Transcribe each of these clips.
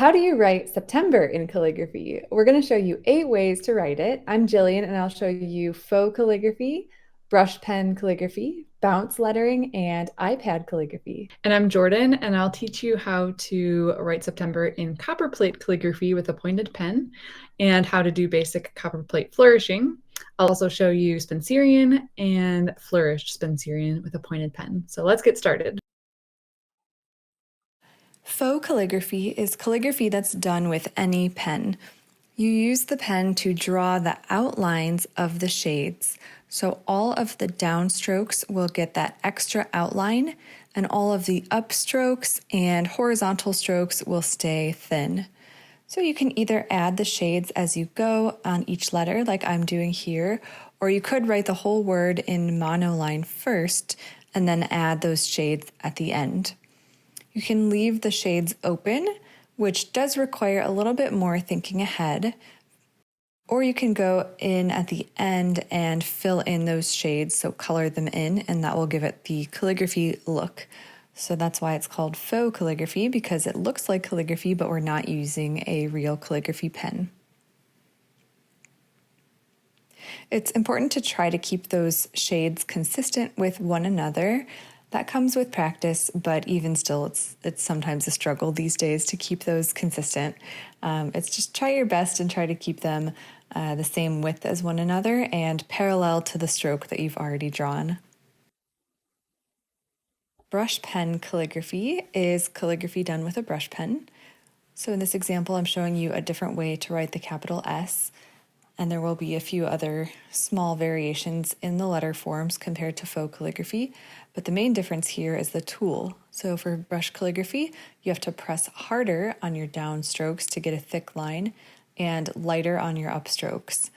How do you write September in calligraphy? We're going to show you 8 ways to write it. I'm Jillian, and I'll show you faux calligraphy, brush pen calligraphy, bounce lettering, and iPad calligraphy. And I'm Jordan, and I'll teach you how to write September in copperplate calligraphy with a pointed pen and how to do basic copperplate flourishing. I'll also show you Spencerian and Flourished Spencerian with a pointed pen. So let's get started. Faux calligraphy is calligraphy that's done with any pen. You use the pen to draw the outlines of the shades. So all of the downstrokes will get that extra outline, and all of the upstrokes and horizontal strokes will stay thin. So you can either add the shades as you go on each letter, like I'm doing here, or you could write the whole word in monoline first and then add those shades at the end. You can leave the shades open, which does require a little bit more thinking ahead, or you can go in at the end and fill in those shades, so color them in, and that will give it the calligraphy look. So that's why it's called faux calligraphy, because it looks like calligraphy, but we're not using a real calligraphy pen. It's important to try to keep those shades consistent with one another. That comes with practice, but even still, it's sometimes a struggle these days to keep those consistent. It's just try your best and try to keep them the same width as one another and parallel to the stroke that you've already drawn. Brush pen calligraphy is calligraphy done with a brush pen. So in this example, I'm showing you a different way to write the capital S, and there will be a few other small variations in the letter forms compared to faux calligraphy, but the main difference here is the tool. So for brush calligraphy, you have to press harder on your downstrokes to get a thick line and lighter on your upstrokes.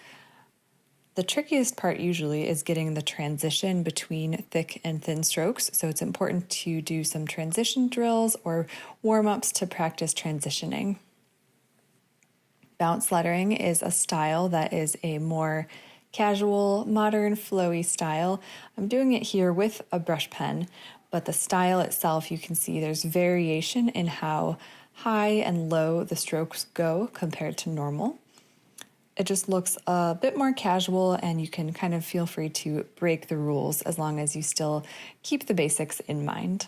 The trickiest part usually is getting the transition between thick and thin strokes, so it's important to do some transition drills or warm-ups to practice transitioning. Bounce lettering is a style that is a more casual, modern, flowy style. I'm doing it here with a brush pen, but the style itself, you can see there's variation in how high and low the strokes go compared to normal. It just looks a bit more casual, and you can kind of feel free to break the rules as long as you still keep the basics in mind.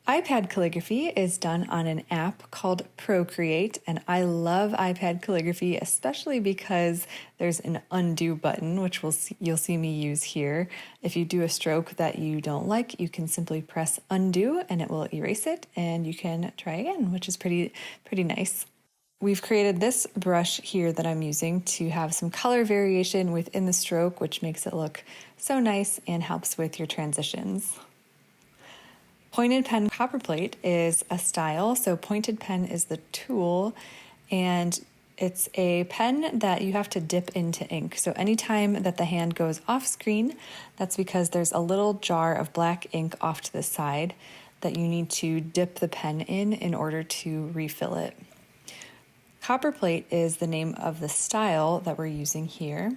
iPad calligraphy is done on an app called Procreate, and I love iPad calligraphy, especially because there's an undo button, which you'll see me use here. If you do a stroke that you don't like, you can simply press undo and it will erase it, and you can try again, which is pretty nice. We've created this brush here that I'm using to have some color variation within the stroke, which makes it look so nice and helps with your transitions. Pointed pen copperplate is a style, so pointed pen is the tool, and it's a pen that you have to dip into ink. So anytime that the hand goes off screen, that's because there's a little jar of black ink off to the side that you need to dip the pen in order to refill it. Copperplate is the name of the style that we're using here.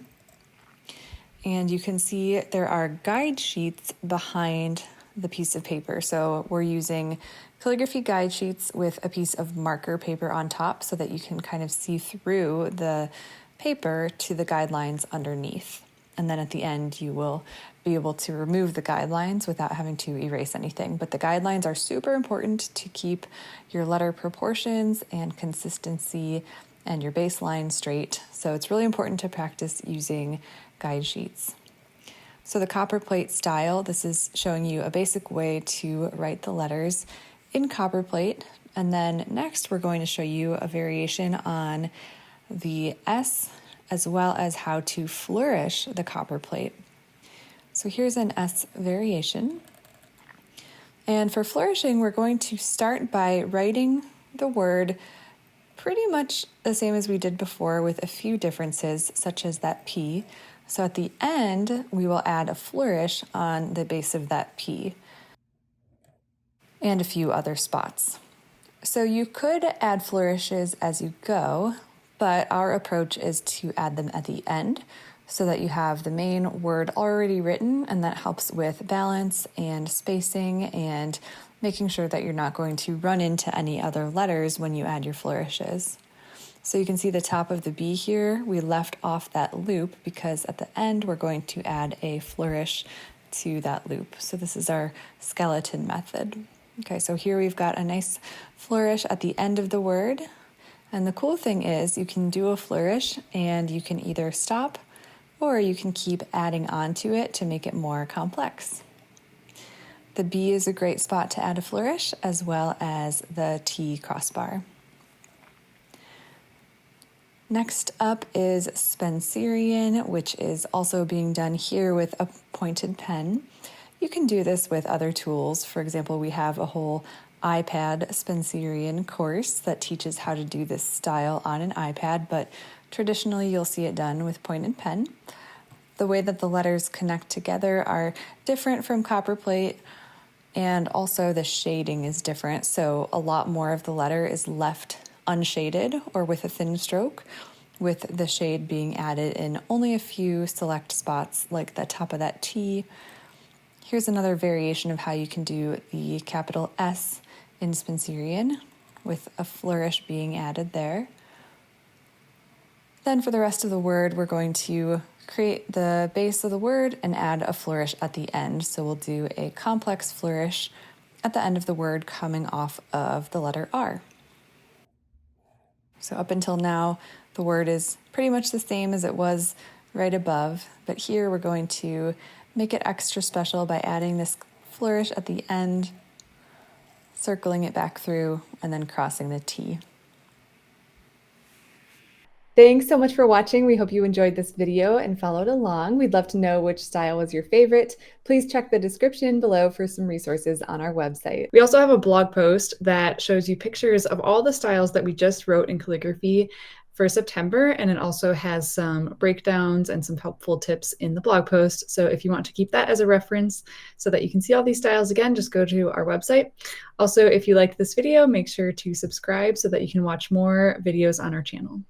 And you can see there are guide sheets behind the piece of paper. So we're using calligraphy guide sheets with a piece of marker paper on top so that you can kind of see through the paper to the guidelines underneath. And then at the end, you will be able to remove the guidelines without having to erase anything. But the guidelines are super important to keep your letter proportions and consistency and your baseline straight. So it's really important to practice using guide sheets. So the copperplate style, this is showing you a basic way to write the letters in copperplate. And then next, we're going to show you a variation on the S, as well as how to flourish the copperplate. So here's an S variation. And for flourishing, we're going to start by writing the word pretty much the same as we did before, with a few differences, such as that P. So at the end, we will add a flourish on the base of that P and a few other spots. So you could add flourishes as you go, but our approach is to add them at the end so that you have the main word already written, and that helps with balance and spacing and making sure that you're not going to run into any other letters when you add your flourishes. So you can see the top of the B here, we left off that loop because at the end we're going to add a flourish to that loop. So this is our skeleton method. Okay, so here we've got a nice flourish at the end of the word. And the cool thing is you can do a flourish and you can either stop or you can keep adding on to it to make it more complex. The B is a great spot to add a flourish, as well as the T crossbar. Next up is Spencerian, which is also being done here with a pointed pen. You can do this with other tools. For example, we have a whole iPad Spencerian course that teaches how to do this style on an iPad, but traditionally you'll see it done with pointed pen. The way that the letters connect together are different from Copperplate, and also the shading is different. So a lot more of the letter is left unshaded or with a thin stroke, with the shade being added in only a few select spots like the top of that T. Here's another variation of how you can do the capital S in Spencerian with a flourish being added there. Then for the rest of the word, we're going to create the base of the word and add a flourish at the end. So we'll do a complex flourish at the end of the word coming off of the letter R. So up until now, the word is pretty much the same as it was right above, but here we're going to make it extra special by adding this flourish at the end, circling it back through, and then crossing the T. Thanks so much for watching. We hope you enjoyed this video and followed along. We'd love to know which style was your favorite. Please check the description below for some resources on our website. We also have a blog post that shows you pictures of all the styles that we just wrote in calligraphy for September, and it also has some breakdowns and some helpful tips in the blog post. So if you want to keep that as a reference so that you can see all these styles again, just go to our website. Also, if you liked this video, make sure to subscribe so that you can watch more videos on our channel.